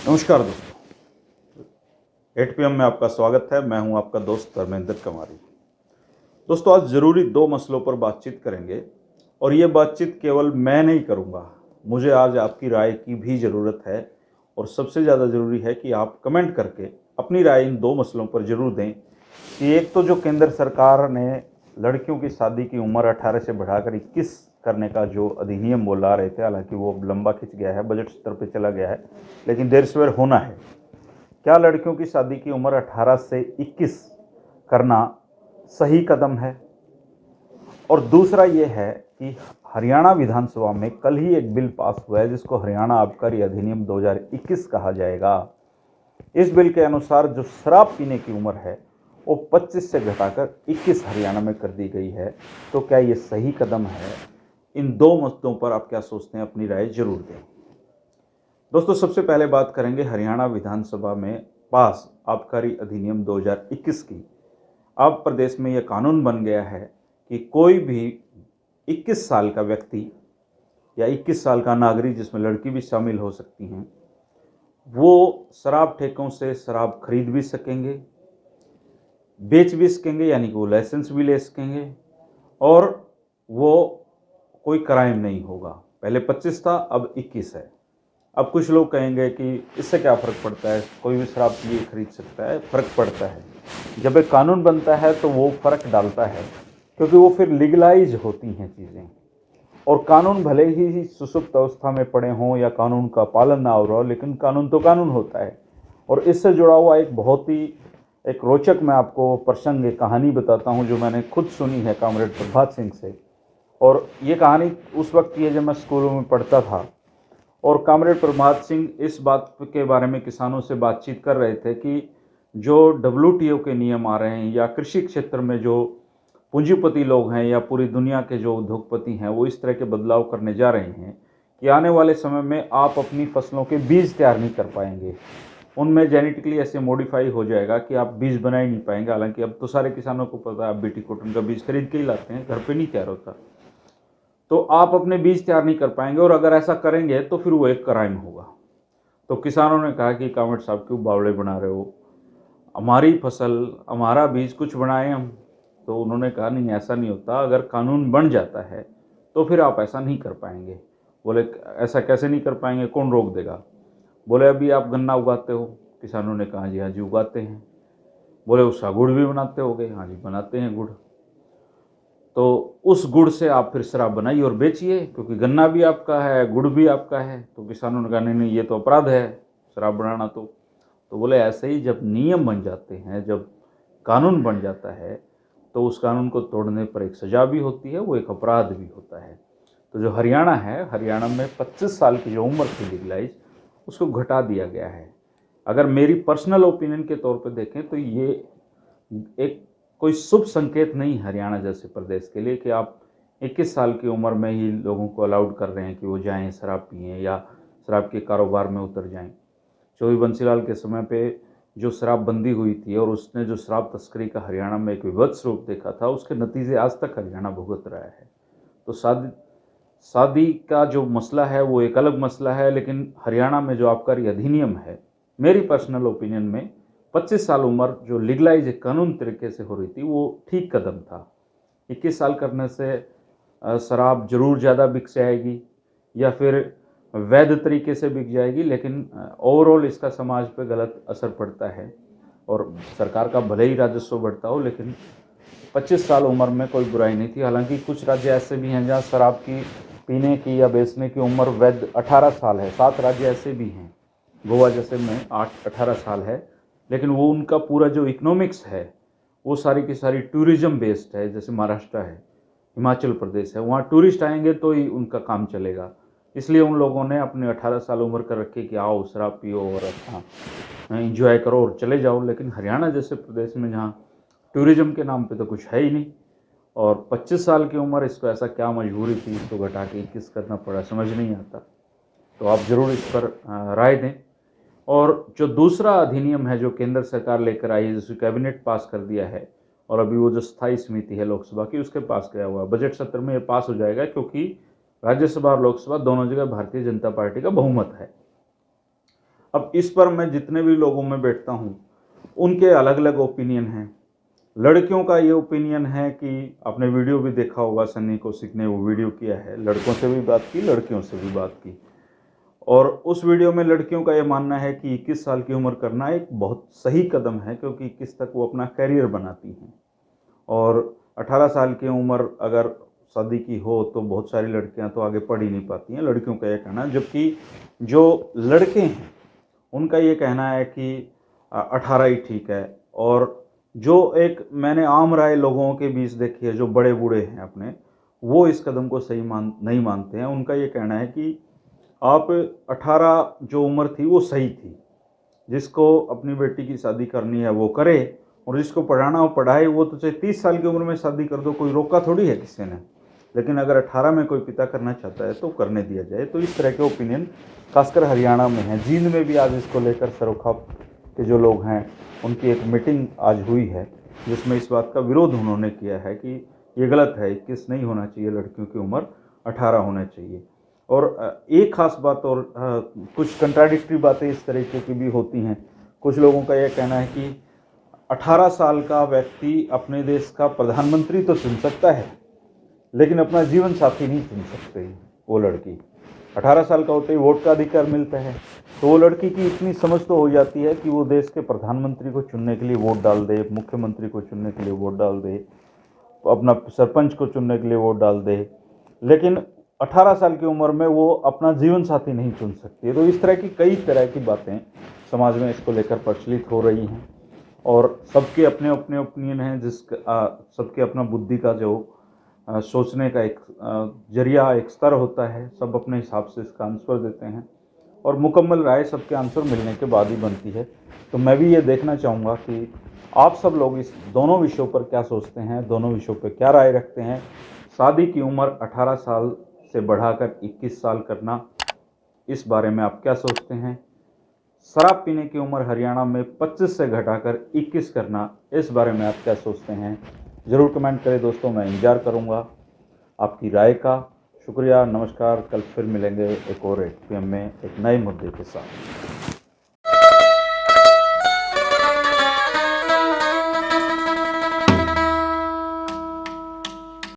नमस्कार दोस्तों, 8 PM में आपका स्वागत है। मैं हूं आपका दोस्त धर्मेंद्र कमारी। दोस्तों, आज ज़रूरी दो मसलों पर बातचीत करेंगे और ये बातचीत केवल मैं नहीं करूंगा। मुझे आज आपकी राय की भी ज़रूरत है और सबसे ज़्यादा ज़रूरी है कि आप कमेंट करके अपनी राय इन दो मसलों पर ज़रूर दें कि एक तो जो केंद्र सरकार ने लड़कियों की शादी की उम्र 18 से बढ़ाकर 21 करने का जो अधिनियम वो ला रहे थे, हालांकि वो लंबा खिंच गया है, बजट स्तर पर चला गया है, लेकिन देर सवेर होना है। क्या लड़कियों की शादी की उम्र 18 से 21 करना सही कदम है? और दूसरा ये है कि हरियाणा विधानसभा में कल ही एक बिल पास हुआ है जिसको हरियाणा आबकारी अधिनियम 2021 कहा जाएगा। इस बिल के अनुसार जो शराब पीने की उम्र है वो 25 से घटाकर 21 हरियाणा में कर दी गई है। तो क्या ये सही कदम है? इन दो मुद्दों पर आप क्या सोचते हैं? अपनी राय जरूर दें। दोस्तों, सबसे पहले बात करेंगे हरियाणा विधानसभा में पास आबकारी अधिनियम 2021 की। अब प्रदेश में यह कानून बन गया है कि कोई भी 21 साल का व्यक्ति या 21 साल का नागरिक, जिसमें लड़की भी शामिल हो सकती हैं, वो शराब ठेकों से शराब खरीद भी सकेंगे, बेच भी सकेंगे, यानी कि वो लाइसेंस भी ले सकेंगे और वो कोई क्राइम नहीं होगा। पहले 25 था, अब 21 है। अब कुछ लोग कहेंगे कि इससे क्या फ़र्क पड़ता है, कोई भी शराब पिए खरीद सकता है। फ़र्क पड़ता है। जब एक कानून बनता है तो वो फ़र्क डालता है, क्योंकि वो फिर लीगलाइज होती हैं चीज़ें। और कानून भले ही सुसुप्त अवस्था में पड़े हों या कानून का पालन ना हो रहा हो, लेकिन कानून तो कानून होता है। और इससे जुड़ा हुआ एक बहुत ही एक रोचक मैं आपको प्रसंग, एक कहानी बताता हूँ जो मैंने खुद सुनी है कॉमरेड प्रभात सिंह से। और ये कहानी उस वक्त की है जब मैं स्कूलों में पढ़ता था। और कॉमरेड प्रभात सिंह इस बात के बारे में किसानों से बातचीत कर रहे थे कि जो WTO के नियम आ रहे हैं या कृषि क्षेत्र में जो पूंजीपति लोग हैं या पूरी दुनिया के जो उद्योगपति हैं, वो इस तरह के बदलाव करने जा रहे हैं कि आने वाले समय में आप अपनी फसलों के बीज तैयार नहीं कर पाएंगे। उनमें जेनेटिकली ऐसे मॉडिफाई हो जाएगा कि आप बीज बना ही नहीं पाएंगे। हालांकि अब तो सारे किसानों को पता है, आप बीटी कॉटन का बीज खरीद के ही लाते हैं, घर पे नहीं तैयार होता। तो आप अपने बीज तैयार नहीं कर पाएंगे और अगर ऐसा करेंगे तो फिर वो एक क्राइम होगा। तो किसानों ने कहा कि कामरेड साहब क्यों बावड़े बना रहे हो, हमारी फसल हमारा बीज, कुछ बनाएं हम। तो उन्होंने कहा नहीं, ऐसा नहीं होता, अगर कानून बन जाता है तो फिर आप ऐसा नहीं कर पाएंगे। बोले ऐसा कैसे नहीं कर पाएंगे, कौन रोक देगा? बोले अभी आप गन्ना उगाते हो। किसानों ने कहा जी हाँ जी उगाते हैं। बोले उसका गुड़ भी बनाते होगे? हाँ जी बनाते हैं गुड़। तो उस गुड़ से आप फिर शराब बनाइए और बेचिए, क्योंकि गन्ना भी आपका है, गुड़ भी आपका है। तो किसानों ने कहा नहीं नहीं, ये तो अपराध है शराब बनाना। तो बोले ऐसे ही जब नियम बन जाते हैं, जब कानून बन जाता है, तो उस कानून को तोड़ने पर एक सज़ा भी होती है, वो एक अपराध भी होता है। तो जो हरियाणा है, हरियाणा में 25 साल की जो उम्र थी लीगलाइज, उसको घटा दिया गया है। अगर मेरी पर्सनल ओपिनियन के तौर पर देखें तो ये एक कोई शुभ संकेत नहीं हरियाणा जैसे प्रदेश के लिए कि आप 21 साल की उम्र में ही लोगों को अलाउड कर रहे हैं कि वो जाएं शराब पिएं या शराब के कारोबार में उतर जाएं। चौधरी बंसीलाल के समय पे जो शराबबंदी हुई थी और उसने जो शराब तस्करी का हरियाणा में एक विभत्स रूप देखा था, उसके नतीजे आज तक हरियाणा भुगत रहा है। तो शादी शादी का जो मसला है वो एक अलग मसला है, लेकिन हरियाणा में जो आबकारी अधिनियम है, मेरी पर्सनल ओपिनियन में 25 साल उम्र जो लीगलाइज कानून तरीके से हो रही थी, वो ठीक कदम था। 21 साल करने से शराब जरूर ज़्यादा बिक जाएगी या फिर वैध तरीके से बिक जाएगी, लेकिन ओवरऑल इसका समाज पे गलत असर पड़ता है और सरकार का भले ही राजस्व बढ़ता हो, लेकिन 25 साल उम्र में कोई बुराई नहीं थी। हालांकि कुछ राज्य ऐसे भी हैं जहाँ शराब की पीने की या बेचने की उम्र वैध 18 साल है। 7 राज्य ऐसे भी हैं, गोवा जैसे में 18 साल है, लेकिन वो उनका पूरा जो इकोनॉमिक्स है वो सारी की सारी टूरिज्म बेस्ड है। जैसे महाराष्ट्र है, हिमाचल प्रदेश है, वहाँ टूरिस्ट आएंगे तो ही उनका काम चलेगा। इसलिए उन लोगों ने अपने 18 साल उम्र कर रखी कि आओ शराब पियो और अपना इंजॉय करो और चले जाओ। लेकिन हरियाणा जैसे प्रदेश में जहाँ टूरिज्म के नाम पे तो कुछ है ही नहीं, और 25 साल की उम्र, इसको ऐसा क्या मजबूरी थी इसको घटा के 21 करना पड़ा, समझ नहीं आता। तो आप ज़रूर इस पर राय दें। और जो दूसरा अधिनियम है जो केंद्र सरकार लेकर आई है, जिसे कैबिनेट पास कर दिया है और अभी वो जो स्थायी समिति है लोकसभा की, उसके पास गया हुआ है, बजट सत्र में ये पास हो जाएगा, क्योंकि राज्यसभा और लोकसभा दोनों जगह भारतीय जनता पार्टी का बहुमत है। अब इस पर मैं जितने भी लोगों में बैठता हूँ उनके अलग अलग ओपिनियन हैं। लड़कियों का ये ओपिनियन है कि आपने वीडियो भी देखा होगा, सन्नी कौशिक ने वो वीडियो किया है, लड़कों से भी बात की, लड़कियों से भी बात की। और उस वीडियो में लड़कियों का ये मानना है कि 21 साल की उम्र करना एक बहुत सही कदम है, क्योंकि 21 तक वो अपना कैरियर बनाती हैं। और 18 साल की उम्र अगर शादी की हो तो बहुत सारी लड़कियां तो आगे पढ़ ही नहीं पाती हैं, लड़कियों का ये कहना है। जबकि जो लड़के हैं उनका ये कहना है कि 18 ही ठीक है। और जो एक मैंने आम राय लोगों के बीच देखी है, जो बड़े बूढ़े हैं अपने, वो इस कदम को सही नहीं मानते हैं। उनका ये कहना है कि आप 18 जो उम्र थी वो सही थी, जिसको अपनी बेटी की शादी करनी है वो करे, और जिसको पढ़ाना हो पढ़ाए। वो तो चाहे 30 साल की उम्र में शादी कर दो, कोई रोका थोड़ी है किसी ने। लेकिन अगर 18 में कोई पिता करना चाहता है तो करने दिया जाए। तो इस तरह के ओपिनियन खासकर हरियाणा में है। जींद में भी आज इसको लेकर सरोखा के जो लोग हैं उनकी एक मीटिंग आज हुई है, जिसमें इस बात का विरोध उन्होंने किया है कि ये गलत है, 21 नहीं होना चाहिए, लड़कियों की उम्र 18 होना चाहिए। और एक खास बात और कुछ कंट्राडिक्टरी बातें इस तरीके की भी होती हैं। कुछ लोगों का यह कहना है कि 18 साल का व्यक्ति अपने देश का प्रधानमंत्री तो चुन सकता है, लेकिन अपना जीवन साथी नहीं चुन सकते। वो लड़की 18 साल का होते ही वोट का अधिकार मिलता है, तो वो लड़की की इतनी समझ तो हो जाती है कि वो देश के प्रधानमंत्री को चुनने के लिए वोट डाल दे, मुख्यमंत्री को चुनने के लिए वोट डाल दे, अपना सरपंच को चुनने के लिए वोट डाल दे। लेकिन 18 साल की उम्र में वो अपना जीवन साथी नहीं चुन सकती। तो इस तरह की कई तरह की बातें समाज में इसको लेकर प्रचलित हो रही हैं, और सबके अपने अपने ओपिनियन हैं, सबके अपना बुद्धि का जो सोचने का एक जरिया, एक स्तर होता है। सब अपने हिसाब से इसका आंसर देते हैं, और मुकम्मल राय सबके आंसर मिलने के बाद ही बनती है। तो मैं भी ये देखना चाहूँगा कि आप सब लोग इस दोनों विषयों पर क्या सोचते हैं, दोनों विषयों पर क्या राय रखते हैं। शादी की उम्र 18 साल से बढ़ाकर 21 साल करना, इस बारे में आप क्या सोचते हैं। शराब पीने की उम्र हरियाणा में 25 से घटाकर 21 करना, इस बारे में आप क्या सोचते हैं। ज़रूर कमेंट करें दोस्तों, मैं इंतज़ार करूँगा आपकी राय का। शुक्रिया, नमस्कार। कल फिर मिलेंगे एक और 8 PM में एक नए मुद्दे के साथ।